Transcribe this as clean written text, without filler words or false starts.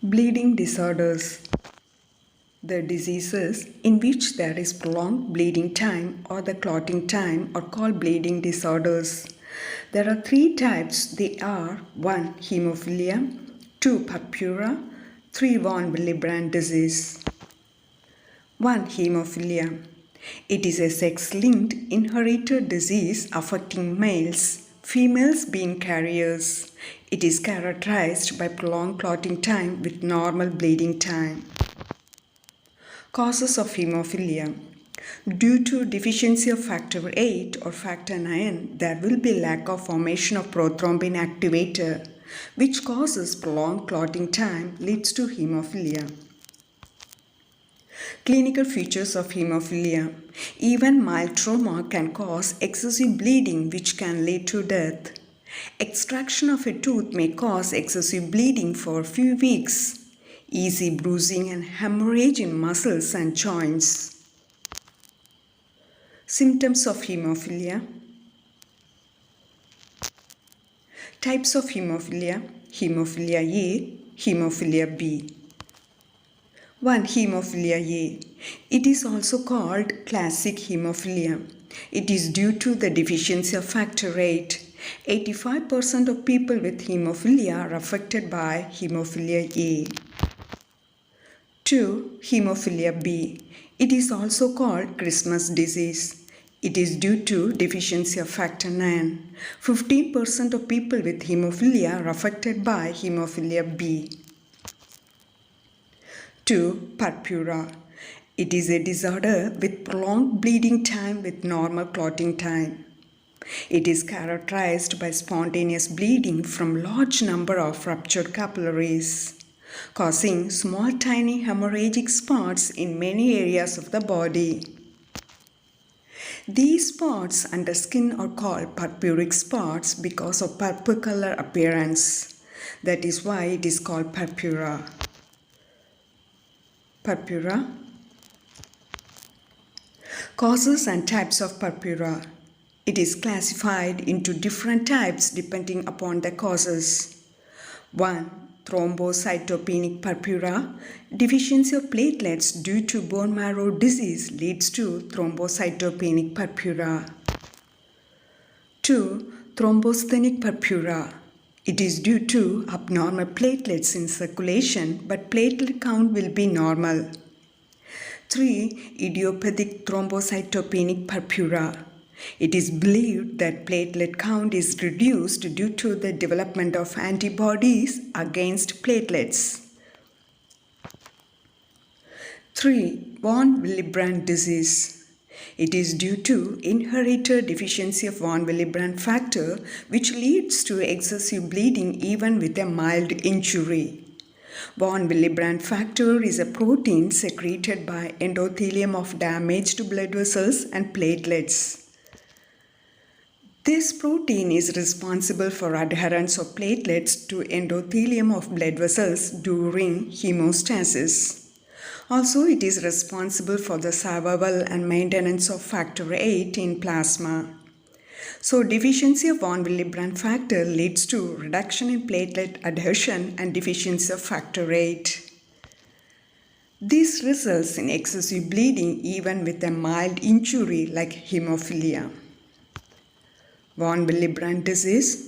Bleeding disorders. The diseases in which there is prolonged bleeding time or the clotting time are called bleeding disorders. There are three types. They are 1. Hemophilia, 2. Purpura, 3. Von Willebrand disease. 1. Hemophilia. It is a sex-linked inherited disease affecting males, females being carriers. It is characterized by prolonged clotting time with normal bleeding time. Causes of hemophilia. Due to deficiency of factor VIII or factor IX, there will be lack of formation of prothrombin activator, which causes prolonged clotting time, leads to hemophilia. Clinical features of hemophilia. Even mild trauma can cause excessive bleeding, which can lead to death. Extraction of a tooth may cause excessive bleeding for a few weeks. Easy bruising and hemorrhage in muscles and joints. Symptoms of hemophilia. Types of hemophilia. Hemophilia A, Hemophilia B. 1. Hemophilia A. It is also called classic hemophilia. It is due to the deficiency of factor VIII. 85% of people with hemophilia are affected by hemophilia A. 2. Hemophilia B. It is also called Christmas disease. It is due to deficiency of factor IX. 15% of people with hemophilia are affected by hemophilia B. 2. Purpura. It is a disorder with prolonged bleeding time with normal clotting time. It is characterized by spontaneous bleeding from large number of ruptured capillaries, causing small tiny hemorrhagic spots in many areas of the body. These spots under skin are called purpuric spots because of purple color appearance. That is why it is called purpura. Purpura. Causes and types of purpura. It is classified into different types depending upon the causes. 1. Thrombocytopenic purpura. Deficiency of platelets due to bone marrow disease leads to thrombocytopenic purpura. 2. Thromboasthenic purpura. It is due to abnormal platelets in circulation, but platelet count will be normal. 3. Idiopathic thrombocytopenic purpura. It is believed that platelet count is reduced due to the development of antibodies against platelets. 3. Von Willebrand disease. It is due to inherited deficiency of von Willebrand factor, which leads to excessive bleeding even with a mild injury. Von Willebrand factor is a protein secreted by endothelium of damaged blood vessels and platelets. This protein is responsible for adherence of platelets to endothelium of blood vessels during hemostasis. Also, it is responsible for the survival and maintenance of factor VIII in plasma. So, deficiency of von Willebrand factor leads to reduction in platelet adhesion and deficiency of factor VIII. This results in excessive bleeding even with a mild injury like hemophilia. Von Willebrand disease.